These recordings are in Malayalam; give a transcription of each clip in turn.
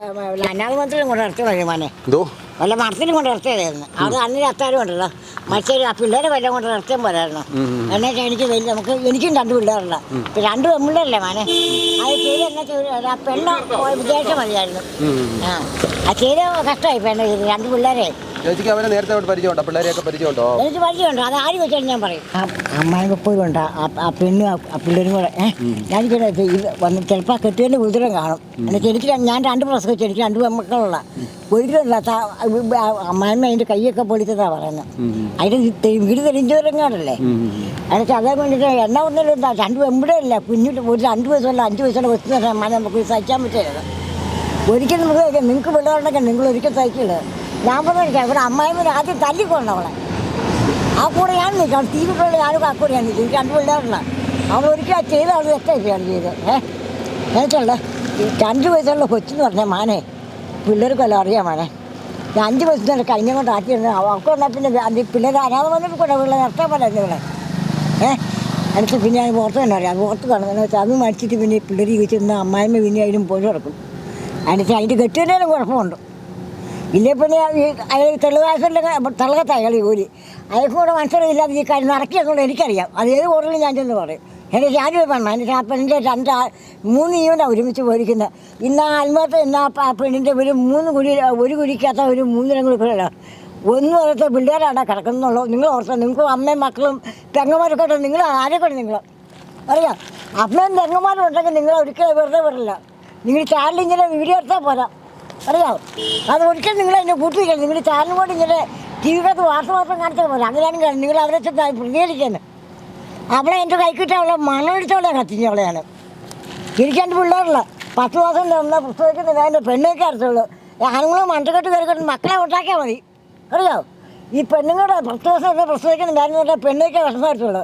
അനാഥ മന്ത്രിയും കൊണ്ട് ഇറച്ചി വരുമാനെ വല്ല മരത്തിനും കൊണ്ട് ഇറച്ചിയായിരുന്നു. അത് അന്ന് ചത്താലും ഉണ്ടല്ലോ മറ്റേ ആ പിള്ളേരെ വല്ലതും കൊണ്ട് ഇറച്ചിയും പോരായിരുന്നു. എന്നുവെച്ചാൽ എനിക്കും 2 പിള്ളേരുള്ള ഇപ്പം 2 പെൺപിള്ളേരല്ലേ മാനെ. അത് ചെയ്ത് എന്നാ ചെയ്ത് ആ പെണ്ണ് വിദേശം മതിയായിരുന്നു. ആ ചെയ്ത് കഷ്ടമായി പെണ്ണ് ചെയ്ത് 2 പിള്ളേരെ. ചേച്ചിക്ക് അവനെ നേരത്തെ പരിചയമുണ്ടോ? പിള്ളേരെയൊക്കെ പരിചയമുണ്ടോ? എനിക്ക് പരിചയമുണ്ട്. അത് ആര് വെച്ചാൽ ഞാൻ പറയും. അമ്മായി എപ്പോഴും ഉണ്ട് ആ പെണ്ണും ആ പിള്ളേരും കൂടെ. ഞാനിങ്ങനെ ഇത് വന്ന് ചിലപ്പോൾ ആ കെട്ടിയതിൻ്റെ ഉദരം കാണും. എന്നിട്ട് എനിക്ക് ഞാൻ 2 പ്രസവിച്ചു. എനിക്ക് 2 പെൺമക്കളുള്ള ഒരിക്കലില്ലാത്ത അമ്മായിമ്മ അതിൻ്റെ കൈയൊക്കെ പൊളിച്ചതാണ് പറയുന്നത്. അതിൻ്റെ വീട് തെളിഞ്ചോരങ്ങാടല്ലേ. എന്നിട്ട് അതേ വേണ്ടിയിട്ട് എണ്ണ ഒന്നിലും എന്താ 2 പെമ്പിടയില്ല കുഞ്ഞിട്ട് ഒരു 2 വയസ്സുള്ള 5 വയസ്സുള്ള വെച്ച് അമ്മാനെ നമുക്ക് സഹിക്കാൻ പറ്റില്ല. ഒരിക്കലും നമുക്ക് നിങ്ങൾക്ക് പിള്ളേരുണ്ടെങ്കിൽ നിങ്ങൾ ഒരിക്കൽ സഹിക്കില്ല. ഞാൻ പറഞ്ഞിരിക്കാം ഇവിടെ അമ്മായിമ്മ ആദ്യം തല്ലിക്കൊണ്ട അവളെ. ആ കൂടെ ഞാൻ നിൽക്കാം. തീരുള്ള ഞാനും ആ കൂടെ ഞാൻ നിൽക്കും. എനിക്ക് 2 പിള്ളേരുള്ള അവൾ ഒരിക്കലും ചെയ്ത ആൾ തെറ്റായിട്ടാണ് ചെയ്ത്. എന്നുവെച്ചുള്ള 2 വയസ്സുള്ള കൊച്ചെന്ന് പറഞ്ഞാൽ മാനെ പിള്ളേർക്കെല്ലാം അറിയാം മാനെ. ഞാൻ 5 വയസ്സിൽ കഴിഞ്ഞ കൊണ്ട് ആക്കിയിരുന്നു. അവർക്ക് വന്നാൽ പിന്നെ പിള്ളേർ അനാഥ വന്നപ്പോൾ കൂടെ പിള്ളേർ നിർത്താൻ പറ്റില്ല ഇവിടെ. എനിക്ക് പിന്നെ ഞാൻ പുറത്ത് തന്നെ അറിയാം. അത് പുറത്ത് കാണുന്നത് വെച്ചാൽ അത് മടിച്ചിട്ട് പിന്നെ പിള്ളേർ ചോദിച്ചിരുന്ന അമ്മായിമ്മ പിന്നെ അതിനും പോയി കിടക്കും. എന്നിട്ട് അതിൻ്റെ കെട്ടിയതിനും കുഴപ്പമുണ്ട്. ഇല്ലേ പിന്നെ അയാൾ തെളിവാശൻ്റെ തളകത്ത് അയാൾ ജോലി അയാൾക്ക് കൂടെ മനസ്സിലായില്ലാതെ ഈ കാര്യം നടക്കിയെന്നുള്ളത് എനിക്കറിയാം. അത് ഏത് കോടതിയിൽ ഞാൻ ചെന്ന് പറയും. എൻ്റെ ജാതി പെണ്ണ എൻ്റെ ആ പെണ്ണിൻ്റെ 3 ഈവനാണ് ഒരുമിച്ച് പോയിരിക്കുന്നത്. ഇന്ന് ആ ആത്മഹത്യ ഇന്ന് ആ പെണ്ണിൻ്റെ ഒരു 3 കുഴി ഒരു കുഴിക്കകത്ത ഒരു 3 നിലങ്ങൾ കുഴിയല്ല. ഒന്നും ഓർത്ത പിള്ളേരാണ് കിടക്കുന്നുള്ളൂ. നിങ്ങൾ ഓർത്തോ നിങ്ങൾക്ക് അമ്മയും മക്കളും പെങ്ങന്മാരൊക്കെ ഉണ്ട്. നിങ്ങൾ ആരെക്കൊണ്ട് നിങ്ങൾ അറിയാം. അമ്മയും പെങ്ങന്മാരും ഉണ്ടെങ്കിൽ നിങ്ങൾ ഒരിക്കലും വെറുതെ വിടില്ല. നിങ്ങൾ ചാനലിൽ ഇങ്ങനെ വീഡിയോ എടുത്താൽ പോരാ അറിയാമോ. അത് ഒരിക്കലും നിങ്ങൾ അതിനെ കൂട്ടിയിരിക്കണം. നിങ്ങൾ ചാനലും കൂടി ഇങ്ങനെ ടി വിക്കകത്ത് വാർത്ത മാത്രം കാണിച്ചാൽ പോലെ അങ്ങനെയാണ് നിങ്ങൾ അവരെ പ്രതികരിക്കുന്നത്. അവളെ എൻ്റെ കൈക്കിട്ട് അവളെ മണ്ണെടുത്തവളെ കത്തിച്ചവളെയാണ്. എനിക്ക് 2 പിള്ളേരുള്ള 10 മാസം തന്ന പുസ്തകത്തിന് അതിൻ്റെ പെണ്ണൊക്കെ അടച്ചുള്ളൂ. ആണുങ്ങളും മണ്ടക്കെട്ട് കയറിക്കൊണ്ട് മക്കളെ ഉണ്ടാക്കിയാൽ മതി അറിയാമോ. ഈ പെണ്ണുങ്ങളുടെ 10 ദിവസം എന്നെ പുസ്തകത്തിന് കാര്യമെന്ന് പെണ്ണൊക്കെ വിഷമം എടുത്തുള്ളൂ.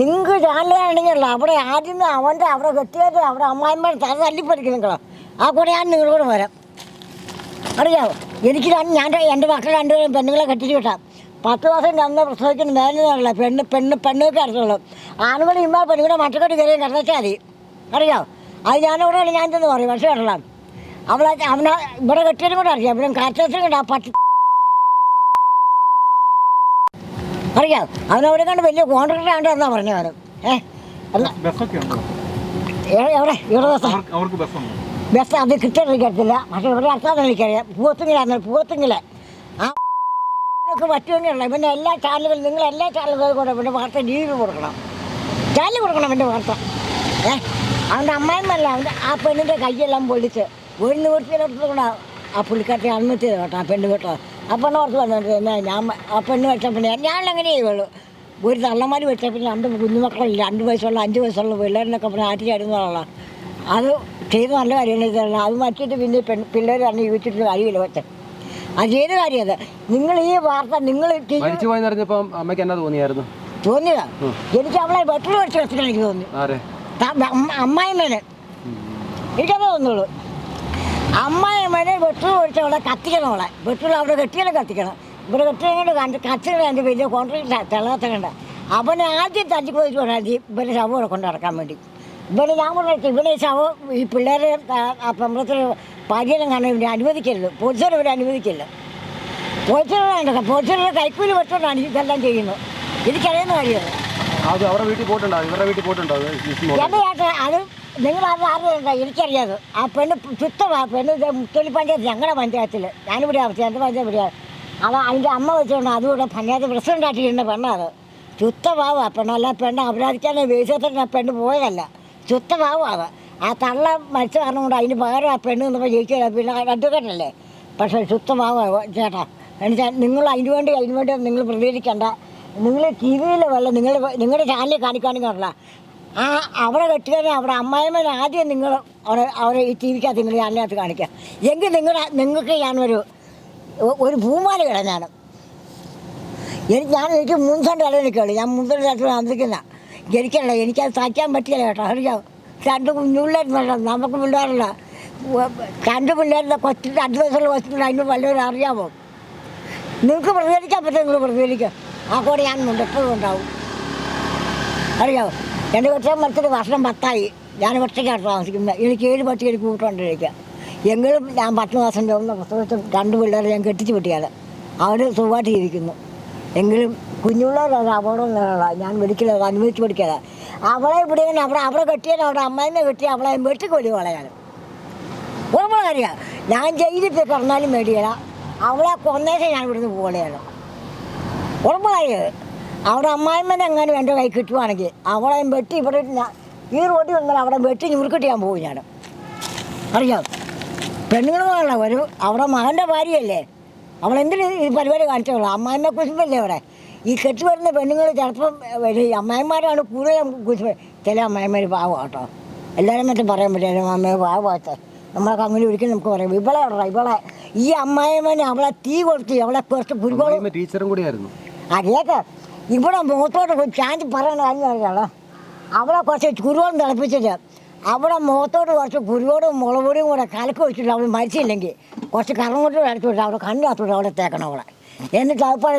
നിങ്ങൾക്ക് ചാനലാണെങ്കിൽ അവിടെ ആദ്യം അവിടെ കെട്ടിയത് അവിടെ അമ്മായിമാർ തല്ലിപ്പടിക്കും നിങ്ങളോ. ആ കൂടെ ഞാൻ നിങ്ങളോട് വരാം അറിയാമോ. എനിക്ക് എൻ്റെ മക്കൾ 2 പേരും പെണ്ണുങ്ങളെ കെട്ടിച്ച് വിട്ടാം. 10 മാസം തന്ന പ്രസവിക്കുന്ന മേലെന്നുള്ള പെണ്ണൊക്കെ അടച്ചുള്ളൂ. ആണുങ്ങൾ ഇമ്മ പെണ്ണുങ്ങളെ മറ്റക്കെട്ട് കയറിയും കിടച്ചാൽ മതി അറിയാമോ. അത് ഞാനവിടെ ഞാൻ ചെന്ന് പറയും. പക്ഷേ കിടലാം അവനെ ഇവിടെ കെട്ടിയതും കൂടെ അറിയാം. ഇവിടെ കാറ്റത്തും കൂടെ ആ അറിയാം. അവനവിടെ കണ്ട് വലിയ കോൺട്രാക്ടർ ആണ്ട് എന്നാ പറഞ്ഞു അവനും. എവിടെ ബസ് അത് കിട്ടാനിരിക്കത്തില്ല. പക്ഷേ ഇവിടെ അടുത്താന്ന് എനിക്കറിയാം. പൂവത്തിങ്ങിലെ ആ നിങ്ങൾക്ക് പറ്റുമെങ്കിലുള്ള പിന്നെ എല്ലാ ചാനലുകളും നിങ്ങളെല്ലാ ചാനലുകളും കൂടെ പിന്നെ വാർത്ത ജീവിൽ കൊടുക്കണം. ചാനൽ കൊടുക്കണം എൻ്റെ വാർത്ത. അവൻ്റെ അമ്മായിമ്മല്ല ആ പെണ്ണിൻ്റെ കൈയെല്ലാം പൊളിച്ച് ഒരു നിവൃത്തിയിലെടുത്ത് കൂടെ ആ പുള്ളിക്കാട്ടി ആത്മഹത്യ ചെയ്ത് കേട്ടോ ആ പെണ്ണ് കേട്ടോ. ആ പെണ്ണ് ഓർത്ത് വന്നിട്ട് ഞാൻ ആ പെണ്ണ് വെച്ച പിന്നെ ഞാനങ്ങനെ ചെയ്യുള്ളൂ. ഒരു തള്ളമാർ വെച്ച പിന്നെ 2 കുഞ്ഞുമക്കളില്ല. 2 വയസ്സുള്ള 5 വയസ്സുള്ള പിള്ളേരിനൊക്കെ പിന്നെ ആറ്റിച്ചായിരുന്നുള്ള അത് ചെയ്ത് നല്ല കാര്യമാണ്. അത് മറ്റിട്ട് പിന്നെ പിള്ളേർ തന്നെ ജീവിച്ചിട്ട് കാര്യമില്ല വെച്ച അത് ചെയ്ത കാര്യം. അത് നിങ്ങൾ ഈ വാർത്ത നിങ്ങൾ തോന്നിയതാ. എനിക്ക് അവളെ വെട്ടൽ വെച്ച് വെച്ചിട്ടാണ് എനിക്ക് തോന്നി. അമ്മായിമ്മേനെ എനിക്കതേ തോന്നുള്ളൂ. അമ്മായിമ്മേനെ വെട്ടൽ ഒഴിച്ച് അവളെ കത്തിക്കണം. അവളെ വെട്ടൽ അവിടെ കെട്ടിയാലും കത്തിക്കണം. ഇവിടെ കെട്ടിയങ്ങോട്ട് കത്തിക്കണം. എൻ്റെ വലിയ കോൺട്രാക്ട് തിളകത്തങ്ങണ്ട അവനെ ആദ്യം തല്ലിപ്പോയിട്ട് വേണം ഇവരെ ശവം കൊണ്ട് നടക്കാൻ വേണ്ടി. ഞാൻ പറഞ്ഞിട്ട് ഇവിടെ ശവം ഈ പിള്ളേരെ ആ പെമ്പളത്തിൽ പാചകം കാണാൻ ഇവരെ അനുവദിക്കരുത്. പോലീസുകാർ ഇവരെ അനുവദിക്കില്ല. പോലീസുകാരുടെ കൈക്കൂലി വെച്ചോണ്ടാണ് ഇതെല്ലാം ചെയ്യുന്നത്. എനിക്കറിയുന്ന കാര്യമാണ്. എൻ്റെ ചേട്ടൻ അത് നിങ്ങളത് അറിയണ്ട. എനിക്കറിയാതെ ആ പെണ്ണ് ചുത്തമാണ്. പെണ്ണ് മുത്തലി പഞ്ചായത്ത് ഞങ്ങളുടെ പഞ്ചായത്തിൽ ഞാനിവിടെ എൻ്റെ പഞ്ചായത്ത് ഇവിടെയാണ്. അതിൻ്റെ അമ്മ വെച്ചുകൊണ്ട് അതുകൂടെ പഞ്ചായത്ത് പ്രസിഡൻ്റായിട്ടിരുന്ന പെണ്ണാണ്. ചുത്തഭാവ പെണ്ണല്ല. പെണ്ണ് അപരാധിക്കാൻ വേഷത്തിൽ ആ പെണ്ണ് പോയതല്ല. ചുത്തഭാവമാണ്. ആ തള്ള മരിച്ച കാരണം കൊണ്ട് അതിന് പകരം ആ പെണ്ണ് നിന്നപ്പോൾ ജയിക്കില്ല. പിന്നെ അഡ്വക്കേറ്റല്ലേ. പക്ഷേ ചുത്തഭാവ ചേട്ടാ. എന്നുവെച്ചാൽ നിങ്ങൾ അതിന് വേണ്ടി നിങ്ങൾ പ്രതികരിക്കേണ്ട. നിങ്ങൾ ടി വിയിൽ വല്ല നിങ്ങളുടെ ചാനലിൽ കാണിക്കാനുള്ള ആ അവിടെ കെട്ടിയാൽ അവിടെ അമ്മായിമ്മനെ ആദ്യം നിങ്ങൾ അവരെ ഈ ടി വിക്കകത്ത് നിങ്ങൾ ചാനലിനകത്ത് കാണിക്കുക. എങ്കിൽ നിങ്ങൾക്ക് ഞാനൊരു പൂമാല ഇടാം. എനിക്ക് 3 സെൻറ്റ് ഇടം എനിക്കുള്ളൂ. ഞാൻ 3 സെൻറ്റ് താമസിക്കുന്ന എനിക്കല്ല. എനിക്കത് സഹിക്കാൻ പറ്റില്ല കേട്ടോ. അറിയാം 2 കുഞ്ഞുപിള്ളേരുന്നല്ലോ. നമുക്ക് പിള്ളേരല്ല. 2 പിള്ളേരുടെ 2 വയസ്സുള്ള കൊച്ചിട്ടുണ്ട്. അതിന് വല്ലവരും അറിയാമോ? നിങ്ങൾക്ക് പ്രതികരിക്കാൻ പറ്റും. നിങ്ങൾ പ്രതികരിക്കുക. ആ കൂടെ ഞാൻ എപ്പോഴും ഉണ്ടാവും അറിയാമോ. എൻ്റെ കൊച്ചൻ മരിച്ചൊരു വർഷം 10 ആയി. ഞാൻ ഒറ്റയ്ക്കാണ് താമസിക്കുന്നത്. എനിക്ക് 7 പട്ടി എനിക്ക് കൂട്ടുകൊണ്ടിരിക്കുക. എങ്കിലും ഞാൻ 10 മാസം ചുമന്ന പ്രസവത്തിൽ 2 പിള്ളേരെ ഞാൻ കെട്ടിച്ച് വിട്ടിയാണ്. അവർ സുഖമായിട്ട് ജീവിക്കുന്നു. എങ്കിലും കുഞ്ഞുള്ളവരത് അപകടമൊന്നുമില്ല. ഞാൻ മെഡിക്കൽ അനുവദിച്ച് പഠിക്കാതെ അവളെ ഇവിടെ അവിടെ കെട്ടിയാൽ അവിടെ അമ്മേനെ കെട്ടി അവളെ വെട്ടിക്കൊല്ലി വളയാൻ ഉറപ്പുള്ള കാര്യമാണ്. ഞാൻ ജയിലിൽ പോയി പറഞ്ഞാലും മേടിയല്ല. അവളെ കൊന്നേശം ഞാൻ ഇവിടുന്ന് പോകലെയാണ് ഉറപ്പുള്ള കാര്യം. അവിടെ അമ്മായിമ്മനെ എങ്ങാനും എൻ്റെ കൈ കിട്ടുവാണെങ്കിൽ അവളെ വെട്ടി ഇവിടെ ഈ റോഡിൽ വന്നാൽ അവിടെ വെട്ടി ഞുറുക്കിട്ട് ഞാൻ പോകും. ഞാൻ അറിയാം പെണ്ണുങ്ങളുള്ള ഒരു അവിടെ മകൻ്റെ ഭാര്യയല്ലേ, അവളെന്തിന് ഈ പരിപാടി കാണിച്ചോളൂ. അമ്മായിമ്മ കുശുമ്പല്ലേ അവിടെ. ഈ കെട്ടി വരുന്ന പെണ്ണുങ്ങൾ ചിലപ്പം അമ്മായിമാരാണ് കൂടുതലും കുശുമ്പ. ചില അമ്മായിമാർ പാവം കേട്ടോ, എല്ലാവരും മറ്റും പറയാൻ പറ്റില്ല അമ്മയെ പാവത്തെ. നമ്മളൊക്കെ അങ്ങനെ ഒരിക്കലും നമുക്ക് പറയാം. ഇവളെ ഈ അമ്മായിമ്മനെ അവളെ തീ കൊടുത്ത് അവളെ കുറച്ച് കുരുവോളം ടീച്ചറും കൂടിയായിരുന്നു. അതേക്ക് ഇവിടെ മുഖത്തോട്ട് ചാഞ്ച് പറയണ കാര്യമല്ലോ. അവളെ കുറച്ച് കുരുവോളം തിളപ്പിച്ചിട്ട് അവിടെ മുഖത്തോട്ട് കുറച്ച് കുരുവോടും മുളകുപൊടിയും കൂടെ കലക്ക് വെച്ചിട്ട് അവൾ മരിച്ചില്ലെങ്കിൽ കുറച്ച് കറങ്ങോട്ട് അടച്ചു വിട്ട് അവിടെ കണ്ണാത്തോട്ട് അവിടെ തേക്കണം അവളെ. എന്നിട്ട് അപ്പോൾ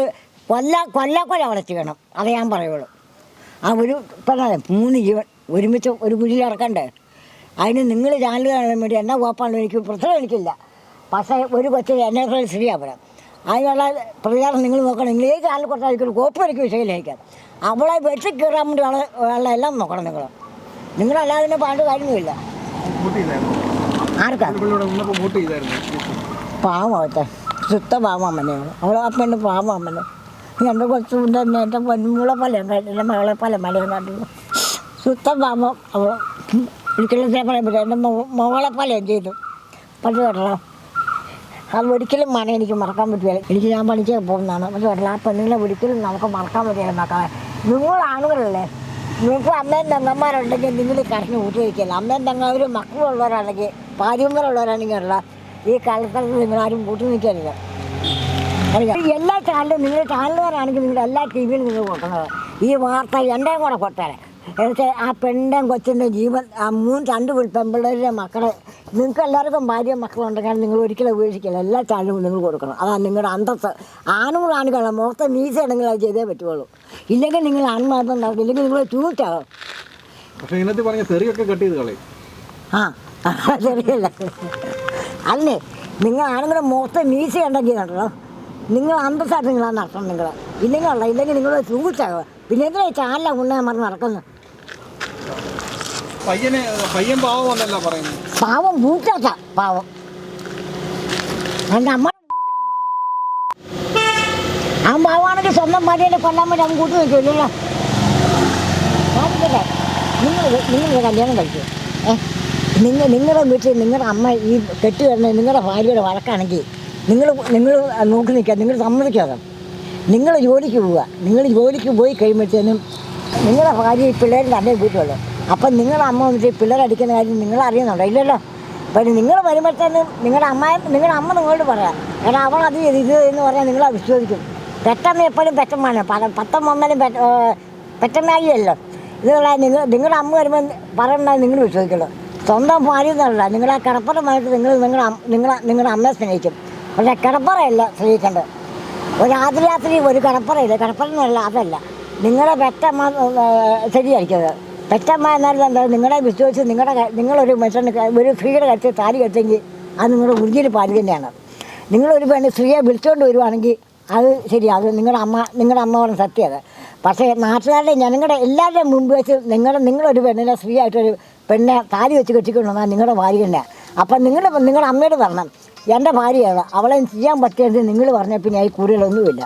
കൊല്ലാക്കൊല അവളെ ചെയ്യണം. അത് ഞാൻ പറയുള്ളൂ. ആ ഒരു ഇപ്പം 3 ജീവൻ ഒരുമിച്ച് ഒരു കുഴിയിൽ ഇറക്കണ്ടേ. അതിന് നിങ്ങൾ ചാനൽ കാണാൻ വേണ്ടി എന്നാ കോപ്പാണ് എനിക്ക് പ്രശ്നം എനിക്കില്ല. പക്ഷേ ഒരു കൊച്ചു എന്നെ ശരിയാ പറയാം. അതിനുള്ള പ്രതികാരം നിങ്ങൾ നോക്കണം. നിങ്ങൾ ഈ ചാനൽ കൊടുത്താൽ കോപ്പ് എനിക്ക് വിഷയമില്ലായിരിക്കാം. അവളെ വെട്ടി കയറാൻ വേണ്ടി ഉള്ള എല്ലാം നോക്കണം. നിങ്ങളല്ലാതെ പാണ്ട് കാര്യമൊന്നുമില്ല. ആർക്കാ പാവത്തെ ശുദ്ധ പാവമ്മനെയാണ് അവൾ. ആ പെണ്ണ് പാവമ്മനെ എൻ്റെ കൊച്ചുകൊണ്ട് തന്നെ എൻ്റെ പൊന്നുമുളെ പലയും എൻ്റെ മകളെ പല മലയും കണ്ടു. ശുദ്ധ പാവം അവൾ. ഒരിക്കലും പറയാൻ പറ്റില്ല. എൻ്റെ മകളെ പലയും ചെയ്തു. പക്ഷേ കേട്ടോ അത് ഒരിക്കലും എനിക്ക് മറക്കാൻ പറ്റില്ല. എനിക്ക് ഞാൻ പണിക്ക് പോകുന്നതാണ്. പക്ഷേ കേട്ടോ ആ പെണ്ണുങ്ങളെ ഒരിക്കലും നമുക്ക് മറക്കാൻ പറ്റില്ല. മക്കളെ നിങ്ങളാണുങ്ങളല്ലേ, നിങ്ങൾക്ക് അമ്മയും തങ്ങന്മാരുണ്ടെങ്കിൽ നിങ്ങൾ കരഞ്ഞ് ഊട്ടി വയ്ക്കില്ല. അമ്മയും തങ്ങാവരും മക്കളുള്ളവരാണെങ്കിൽ ഭാര്യമാരുള്ളവരാണെങ്കിൽ ഉള്ള ഈ കാലഘട്ടത്തിൽ നിങ്ങളാരും കൂട്ടി നിൽക്കരുത്. അറിയാം എല്ലാ ചാനലും നിങ്ങൾ ചാനലുകാരാണെങ്കിൽ നിങ്ങൾ എല്ലാ ടി വിയിലും നിങ്ങൾ കൊടുക്കുന്നത് ഈ വാർത്ത എൻ്റെയും കൂടെ കൊട്ടാരെ. എന്നുവെച്ചാൽ ആ പെണ്ണും കൊച്ചിൻ്റെ ജീവൻ ആ 2 പെൺപിള്ളേരുടെ മക്കളെ നിങ്ങൾക്ക് എല്ലാവർക്കും ഭാര്യയും മക്കളുണ്ടെങ്കിൽ നിങ്ങൾ ഒരിക്കലും ഉപേക്ഷിക്കില്ല. എല്ലാ ചാനലും നിങ്ങൾ കൊടുക്കണം. അതാണ് നിങ്ങളുടെ അന്തസ്സ്. ആണുങ്ങളാണ് മുഖത്തെ മീശ ഉണ്ടെങ്കിൽ അത് ചെയ്തേ പറ്റുള്ളൂ. ഇല്ലെങ്കിൽ നിങ്ങൾ ആൺമാർഗം ഉണ്ടാക്കും. ഇല്ലെങ്കിൽ നിങ്ങൾ ചൂറ്റാകും. പക്ഷേ ഇതിനകത്ത് പറഞ്ഞ തെറിയൊക്കെ കട്ട് ചെയ്ത് കളയും. ആ ശരിയല്ല. അല്ലേ നിങ്ങൾ ആണുങ്ങളുടെ മുഖത്തെ മീശ ഉണ്ടെങ്കിൽ കണ്ടല്ലോ നിങ്ങൾ അന്തസ്സായിട്ട് നിങ്ങളാണ് നടത്തണം. ഇല്ലെങ്കിൽ നിങ്ങൾ ചൂറ്റാകുക. പിന്നെ എന്തിനാ ചാനല ഉണ്ണാൻ പറഞ്ഞ് നടക്കുന്നത്? പയ്യൻ പാവമല്ല പറയുന്നത്. പാവം പൂറ്റാത്ത പാവം. എൻ്റെ അമ്മ അവൻ പാവമാണെങ്കിൽ സ്വന്തം ഭാര്യയെ കൊല്ലാൻ വേണ്ടി അവൻ കൂട്ടി വയ്ക്കുമല്ലോ. നിങ്ങൾ കല്യാണം കഴിച്ചു നിങ്ങളുടെ വീട്ടിൽ നിങ്ങളുടെ അമ്മ ഈ കെട്ടി വരുന്ന നിങ്ങളുടെ ഭാര്യയുടെ വഴക്കാണെങ്കിൽ നിങ്ങൾ നോക്കി നിൽക്കുക. നിങ്ങൾ സമ്മതിക്കാതെ നിങ്ങൾ ജോലിക്ക് പോവുക. നിങ്ങൾ ജോലിക്ക് പോയി കഴിയുമ്പോഴത്തേനും നിങ്ങളുടെ ഭാര്യ ഈ പിള്ളേർ തന്നെ വീട്ടുള്ളൂ. അപ്പം നിങ്ങളുടെ അമ്മ വന്നിട്ട് പിള്ളേരടിക്കുന്ന കാര്യം നിങ്ങൾ അറിയുന്നുണ്ടോ? ഇല്ലല്ലോ. അപ്പം നിങ്ങൾ വരുമ്പോഴത്തേനും നിങ്ങളുടെ അമ്മ നിങ്ങളോട് പറയാം. കാരണം അവളത് ഇത് എന്ന് പറഞ്ഞാൽ നിങ്ങളെ വിശ്വസിക്കും. പെട്ടെന്ന് എപ്പോഴും പെറ്റമ്മാണ്. പത്തമ്മലും പെറ്റമ്മായിയല്ലോ. ഇതുള്ള നിങ്ങളുടെ അമ്മ വരുമ്പോൾ പറയണത് നിങ്ങൾ വിശ്വസിക്കുള്ളൂ. സ്വന്തം ഭാര്യ എന്നല്ല നിങ്ങളെ കിടപ്പറമായിട്ട് നിങ്ങളുടെ അമ്മയെ സ്നേഹിക്കും. പക്ഷേ കിടപ്പറയല്ല സ്നേഹിക്കേണ്ടത്. ഒരു രാത്രി ഒരു കിടപ്പറയില്ല. കിടപ്പറന്നല്ല അതല്ല നിങ്ങളുടെ പെറ്റമ്മ ശരിയായിരിക്കുന്നത്. പെറ്റമ്മ എന്നാലും എന്താ നിങ്ങളെ വിശ്വസിച്ച് നിങ്ങളൊരു മനുഷ്യന് ഒരു സ്ത്രീയുടെ കരുത്തിൽ താലി കെട്ടെങ്കിൽ അത് നിങ്ങളുടെ ഉറുകിയിൽ പാല് തന്നെയാണ്. നിങ്ങളൊരു പെണ്ണ് സ്ത്രീയെ വിളിച്ചുകൊണ്ട് വരുവാണെങ്കിൽ അത് ശരി, അത് നിങ്ങളുടെ അമ്മ പറഞ്ഞ സത്യമത്. പക്ഷേ നാട്ടുകാരുടെ ജനങ്ങളുടെ എല്ലാവരുടെയും മുമ്പ് വെച്ച് നിങ്ങളൊരു പെണ്ണിനെ സ്ത്രീയായിട്ടൊരു പെണ്ണെ താലി വെച്ച് കെട്ടിക്കൊണ്ടുവന്നാൽ നിങ്ങളുടെ ഭാര്യ തന്നെയാണ്. അപ്പം നിങ്ങളുടെ അമ്മയോട് പറഞ്ഞണം എൻ്റെ ഭാര്യയാണ് അവളെ ചെയ്യാൻ പറ്റിയത് നിങ്ങൾ പറഞ്ഞാൽ പിന്നെ ഈ കൂടുതലൊന്നുമില്ല.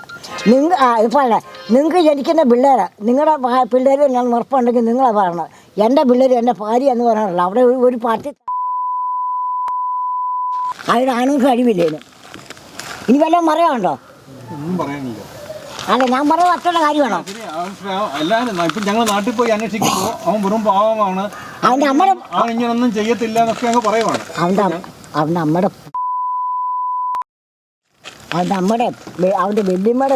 ഇപ്പോൾ നിങ്ങൾക്ക് ജനിക്കുന്ന പിള്ളേർ നിങ്ങളുടെ പിള്ളേർ ഞാൻ ഉറപ്പുണ്ടെങ്കിൽ നിങ്ങളെ പറയണം എൻ്റെ പിള്ളേർ എൻ്റെ ഭാര്യ എന്ന് പറയാനല്ല. അവിടെ ഒരു പാർട്ടി അതിനാണുങ്ങൾക്ക് കഴിവില്ലേനും. ഇനി വല്ലതും പറയാനുണ്ടോ? ഒന്നും പറയാനില്ല. അല്ല ഞാൻ പറയാൻ മറ്റുള്ള കാര്യമാണോ? എല്ലാവരും ഇപ്പം ഞങ്ങൾ നാട്ടിൽ പോയി അന്വേഷിക്കുമ്പോൾ അവൻ വെറും പാവമാണ്, അവൻ്റെ അവൻ ഇങ്ങനൊന്നും ചെയ്യത്തില്ല എന്നൊക്കെ അങ്ങ് പറയുവാണ്. അവൻ്റെ വെല്ലുമ്മയുടെ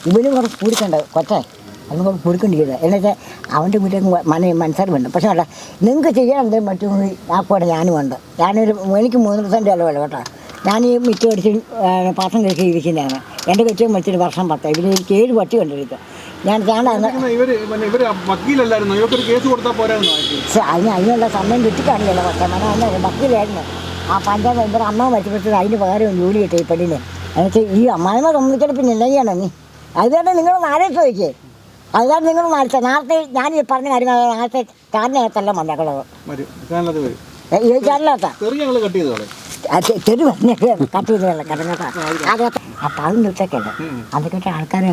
ഇവനും കുറച്ച് കുടിക്കണ്ടത് കൊച്ചേ അതൊന്നും കുറച്ച് കുടിക്കേണ്ടിരിക്കുന്നത്. എന്നുവെച്ചാൽ അവൻ്റെ വീട്ടിൽ മനസ്സറിവുണ്ട്. പക്ഷേ അല്ല നിങ്ങൾക്ക് ചെയ്യാൻ എന്തെങ്കിലും പറ്റുമെന്ന് ആക്കോടെ ഞാനും ഉണ്ട്. എനിക്ക് 3 സെൻറ്റ് അല്ല വേണം കേട്ടോ. ഞാൻ ഈ മിറ്റം അടിച്ച് പാത്രം കഴിച്ച് ഇരിക്കുന്നതാണ്. എൻ്റെ കെട്ടിയും മറ്റൊരു വർഷം 10. ഇതിൽ എനിക്ക് 7 പട്ടി കൊണ്ടിരിക്കുക. ഇവര് വക്കീലല്ലായിരുന്നു, ഇവർക്കൊരു കേസ് കൊടുത്താൽ പോരായിരുന്നു. അതിനുള്ള സമയം കിട്ടിക്കാണില്ലല്ലോ. പക്ഷേ അന്ന് വക്കീലായിരുന്നു. ആ പഞ്ചായത്ത് ഇവരുടെ അമ്മ മരിച്ചപ്പോഴത്തേക്ക് അതിന് പകരം ജോലി കിട്ടി ഈ പെണ്ണിന്. എനിക്ക് ഈ അമ്മായിമ്മ സംബന്ധിച്ചിട്ട് പിന്നെ എന്തൊക്കെയാണ് നീ അതുകൊണ്ട് നിങ്ങൾ നാളെ ചോദിച്ചേ. അതുകൊണ്ട് നിങ്ങൾ നാളത്തെ ഞാൻ ഈ പറഞ്ഞ കാര്യം നാളത്തെ ചാനലിനകത്തെല്ലാം വന്നേക്കുള്ളത്. ഈ ചാനലിനകത്താ തെരു കട്ട് ചെയ്ത് കിടങ്ങട്ടാ. അപ്പം അത് നിർത്തേക്കല്ലേ അതൊക്കെ ആൾക്കാർ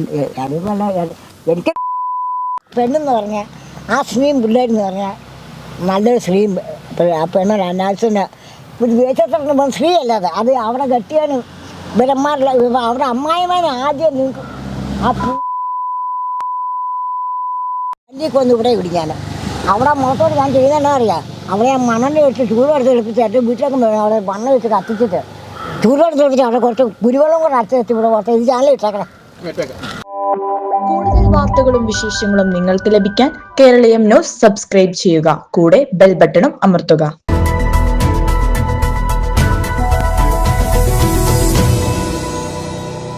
അതുപോലെ എനിക്ക് പെണ്ണെന്ന് പറഞ്ഞാൽ ആ സ്ത്രീയും പിള്ളേരെന്ന് പറഞ്ഞാൽ നല്ലൊരു സ്ത്രീയും ആ പെണ്ണ അനാവശ്യത്തിന് ഒരു ദേശത്തുള്ള സ്ത്രീ അല്ലാതെ അത് അവിടെ കെട്ടിയാനും ഇവരന്മാരുടെ അവിടെ അമ്മായിമാരെ ആദ്യം നിങ്ങൾക്ക് ആ കൊന്ന് ഇവിടെ പിടിക്കാൻ അവിടെ മുഖത്തോട് ഞാൻ ചെയ്യുന്നതെന്നാ അറിയാം. അവിടെ ആ മണ്ണെണ്ണ വെച്ച് ചൂടെടുത്ത് എടുപ്പിച്ച് എൻ്റെ വീട്ടിലൊക്കെ അവിടെ മണ്ണ് വെച്ച് കത്തിച്ചിട്ട് ചൂടെടുത്ത് എടുത്തിട്ട് അവിടെ കുറച്ച് കുരുവെള്ളം കൂടെ അടച്ച് വെച്ച് ഇവിടെ കുറച്ച് ഇത് ചാനൽ ഇട്ടേക്കണേ. കൂടുതൽ വാർത്തകളും വിശേഷങ്ങളും നിങ്ങൾക്ക് ലഭിക്കാൻ കേരളീയം ന്യൂസ് സബ്സ്ക്രൈബ് ചെയ്യുക. കൂടെ ബെൽ ബട്ടണും അമർത്തുക.